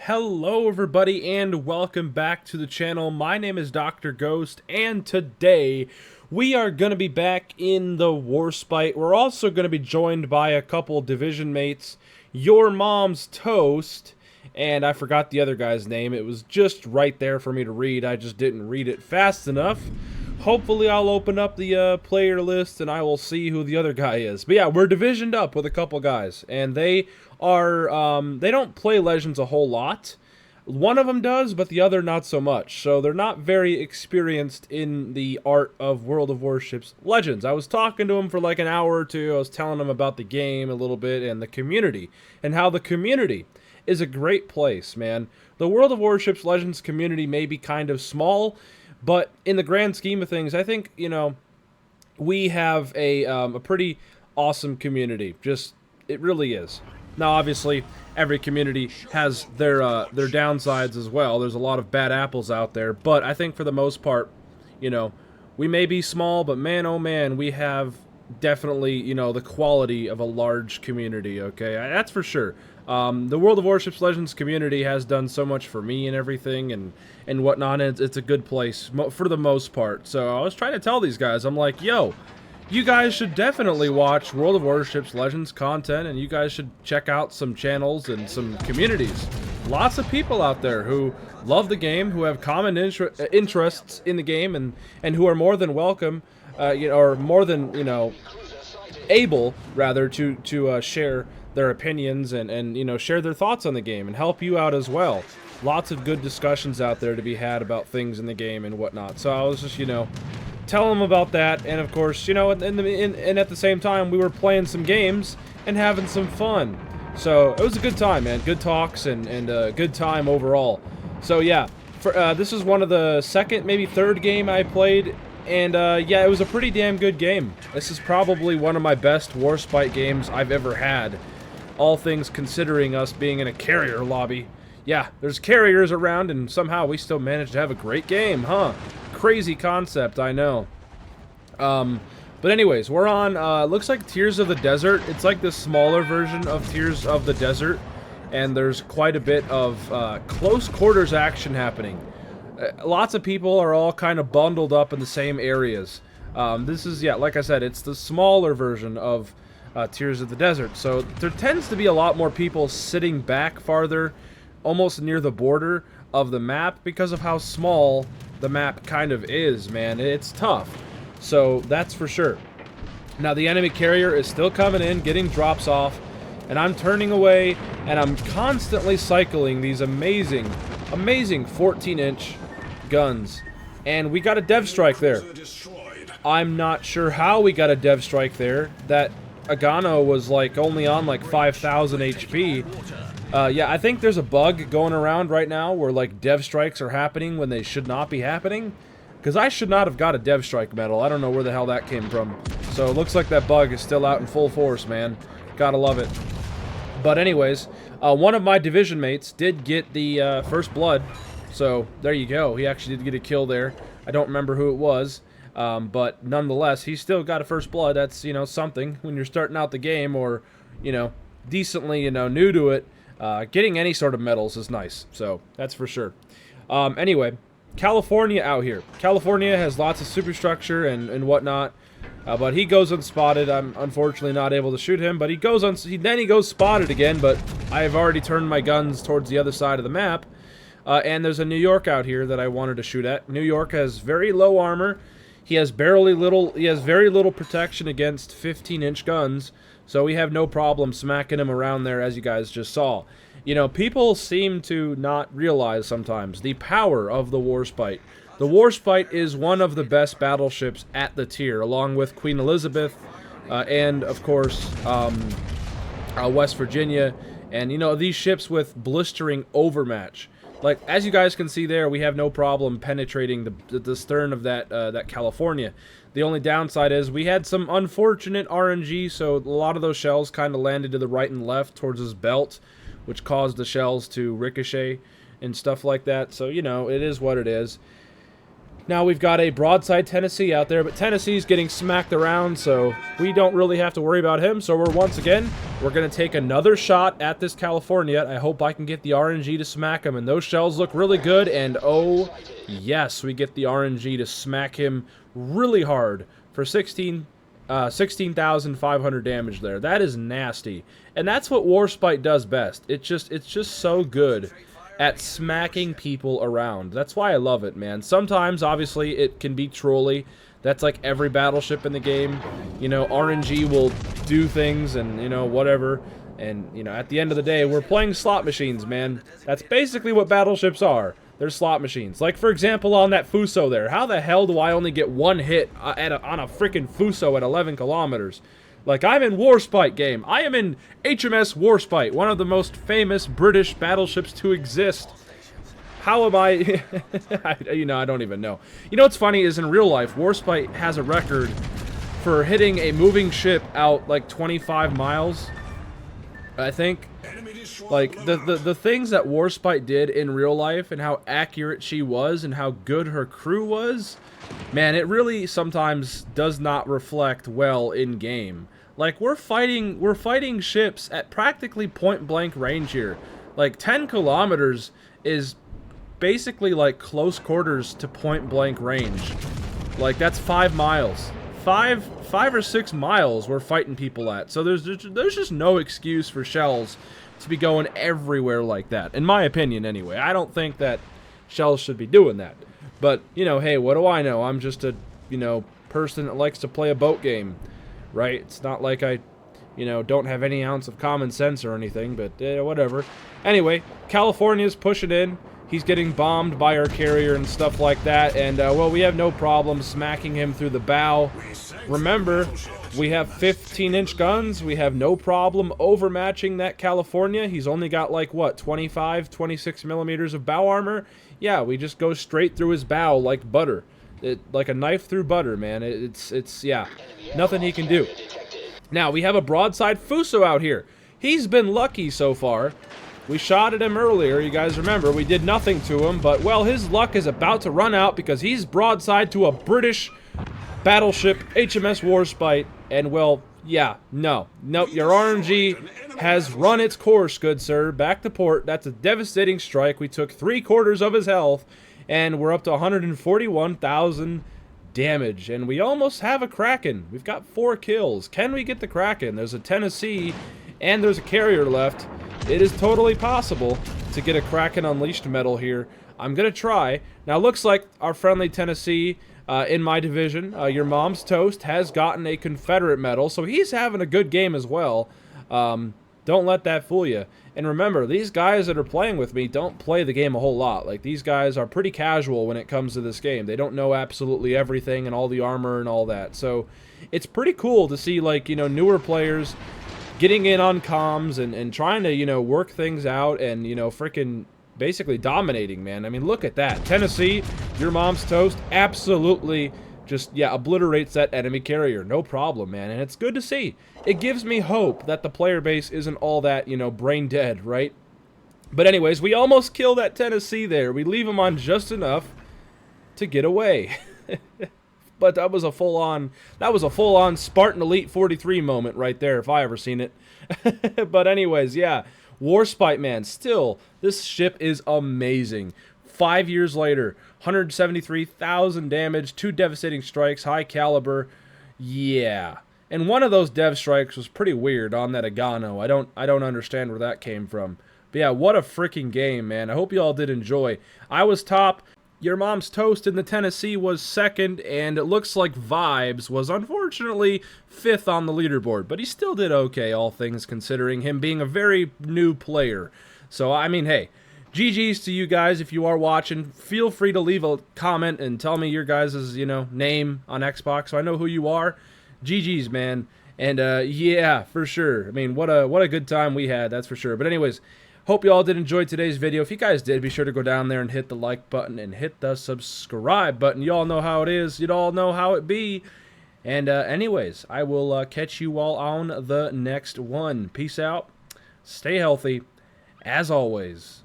Hello everybody and welcome back to the channel. My name is Dr. Ghost and today we are going to be back in the WARSPITE. We're also going to be joined by a couple division mates, Your Mom's Toast, and I forgot the other guy's name. It was just right there for me to read. I just didn't read it fast enough. Hopefully I'll open up the player list and I will see who the other guy is. But yeah, we're divisioned up with a couple guys, and they are, they don't play Legends a whole lot. One of them does, but the other not so much. So they're not very experienced in the art of World of Warships Legends. I was talking to them for like an hour or two. I was telling them about the game a little bit and the community, and how the community is a great place, man. The World of Warships Legends community may be kind of small, but in the grand scheme of things, I think, you know, we have a pretty awesome community. Just, it really is. Now, obviously, every community has their downsides as well. There's a lot of bad apples out there, but I think for the most part, you know, we may be small, but man, oh man, we have definitely, you know, the quality of a large community, okay? That's for sure. The World of Warships Legends community has done so much for me and everything and whatnot, and it's a good place for the most part. So I was trying to tell these guys, I'm like, yo, you guys should definitely watch World of Warships Legends content, and you guys should check out some channels and some communities. Lots of people out there who love the game, who have common interests in the game, and who are more than welcome, you know, or more than, you know, able, rather, to share their opinions and you know, share their thoughts on the game and help you out as well. Lots of good discussions out there to be had about things in the game and whatnot. So I was just, you know, tell them about that, and of course, you know, and at the same time, we were playing some games and having some fun. So it was a good time, man. Good talks and a good time overall. So yeah, this is one of the second, maybe third game I played, and yeah, it was a pretty damn good game. This is probably one of my best WARSPITE games I've ever had. All things considering, us being in a carrier lobby. Yeah, there's carriers around, and somehow we still managed to have a great game, huh? Crazy concept, I know. But anyways, we're on, looks like Tears of the Desert. It's like the smaller version of Tears of the Desert, and there's quite a bit of close quarters action happening. Lots of people are all kind of bundled up in the same areas. This is, yeah, like I said, it's the smaller version of Tears of the Desert. So there tends to be a lot more people sitting back farther, almost near the border of the map, because of how small the map kind of is, man. It's tough. So that's for sure. Now the enemy carrier is still coming in, getting drops off, and I'm turning away, and I'm constantly cycling these amazing 14-inch guns. And we got a dev strike there. I'm not sure how we got a dev strike there. That MAONO was like only on like 5,000 HP. Yeah, I think there's a bug going around right now where like dev strikes are happening when they should not be happening. Because I should not have got a dev strike medal. I don't know where the hell that came from. So it looks like that bug is still out in full force, man. Gotta love it. But anyways, one of my division mates did get the first blood. So there you go. He actually did get a kill there. I don't remember who it was. But nonetheless, he still got a first blood. That's, you know, something when you're starting out the game, or, you know, decently, you know, new to it. Getting any sort of medals is nice, so that's for sure. Anyway, California out here. California has lots of superstructure and whatnot, but he goes unspotted. I'm unfortunately not able to shoot him, but he goes then he goes spotted again, but I have already turned my guns towards the other side of the map. And there's a New York out here that I wanted to shoot at. New York has very low armor. He has very little protection against 15-inch guns, so we have no problem smacking him around there, as you guys just saw. You know, people seem to not realize sometimes the power of the WARSPITE. The WARSPITE is one of the best battleships at the tier, along with Queen Elizabeth, and of course, West Virginia, and you know, these ships with blistering overmatch. Like, as you guys can see there, we have no problem penetrating the stern of that California. The only downside is we had some unfortunate RNG, so a lot of those shells kind of landed to the right and left towards his belt, which caused the shells to ricochet and stuff like that. So, you know, it is what it is. Now we've got a broadside Tennessee out there, but Tennessee's getting smacked around, so we don't really have to worry about him. So we're going to take another shot at this California. I hope I can get the RNG to smack him, and those shells look really good, and oh, yes, we get the RNG to smack him really hard for 16,500 damage there. That is nasty, and that's what WARSPITE does best. It's just so good at smacking people around. That's why I love it, man. Sometimes, obviously, it can be trolly. That's like every battleship in the game. You know, RNG will do things and, you know, whatever. And, you know, at the end of the day, we're playing slot machines, man. That's basically what battleships are. They're slot machines. Like, for example, on that Fuso there. How the hell do I only get one hit on a freaking Fuso at 11 kilometers? Like, I'm in WARSPITE game. I am in HMS WARSPITE, one of the most famous British battleships to exist. How am I... you know, I don't even know. You know what's funny is in real life, WARSPITE has a record for hitting a moving ship out, like, 25 miles, I think. Like, the things that WARSPITE did in real life and how accurate she was and how good her crew was, man, it really sometimes does not reflect well in game. Like, we're fighting ships at practically point-blank range here. Like, 10 kilometers is basically like close quarters to point-blank range. Like, that's 5 miles. 5 or 6 miles we're fighting people at. So there's just no excuse for shells to be going everywhere like that, in my opinion anyway. I don't think that shells should be doing that. But, you know, hey, what do I know? I'm just a, you know, person that likes to play a boat game, right? It's not like I, you know, don't have any ounce of common sense or anything, but whatever. Anyway, California's pushing in. He's getting bombed by our carrier and stuff like that, and, well, we have no problem smacking him through the bow. Remember, we have 15-inch guns. We have no problem overmatching that California. He's only got, like, what, 25, 26 millimeters of bow armor? Yeah, we just go straight through his bow like butter. Like a knife through butter, man. It's yeah, nothing he can do. Now, we have a broadside Fuso out here. He's been lucky so far. We shot at him earlier, you guys remember. We did nothing to him, but, well, his luck is about to run out because he's broadside to a British battleship, HMS WARSPITE, and, well, yeah, no, your RNG has run its course, good sir. Back to port. That's a devastating strike. We took 3/4 of his health, and we're up to 141,000 damage, and we almost have a Kraken. We've got 4 kills. Can we get the Kraken? There's a Tennessee, and there's a carrier left. It is totally possible to get a Kraken Unleashed medal here. I'm going to try. Now, looks like our friendly Tennessee in my division, Your Mom's Toast, has gotten a Confederate medal, so he's having a good game as well. Don't let that fool you. And remember, these guys that are playing with me don't play the game a whole lot. Like, these guys are pretty casual when it comes to this game. They don't know absolutely everything and all the armor and all that. So, it's pretty cool to see, like, you know, newer players getting in on comms and trying to, you know, work things out and, you know, freaking basically dominating, man. I mean, look at that. Tennessee, Your Mom's Toast, absolutely just, yeah, obliterates that enemy carrier. No problem, man. And it's good to see. It gives me hope that the player base isn't all that, you know, brain dead, right? But anyways, we almost kill that Tennessee there. We leave him on just enough to get away. But that was a full-on Spartan Elite 43 moment right there, if I ever seen it. But anyways, yeah, WARSPITE, man, still, this ship is amazing. 5 years later, 173,000 damage, 2 devastating strikes, high caliber, yeah. And one of those dev strikes was pretty weird on that AMD. I don't understand where that came from. But yeah, what a freaking game, man. I hope you all did enjoy. I was top. Your Mom's Toast in the Tennessee was second, and it looks like Vibes was unfortunately 5th on the leaderboard, but he still did okay, all things considering, him being a very new player. So, I mean, hey, GG's to you guys if you are watching. Feel free to leave a comment and tell me your guys' you know, name on Xbox so I know who you are. GG's, man. And, yeah, for sure. I mean, what a good time we had, that's for sure. But anyways, hope you all did enjoy today's video. If you guys did, be sure to go down there and hit the like button and hit the subscribe button. You all know how it is. You all know how it be. And anyways, I will catch you all on the next one. Peace out. Stay healthy. As always.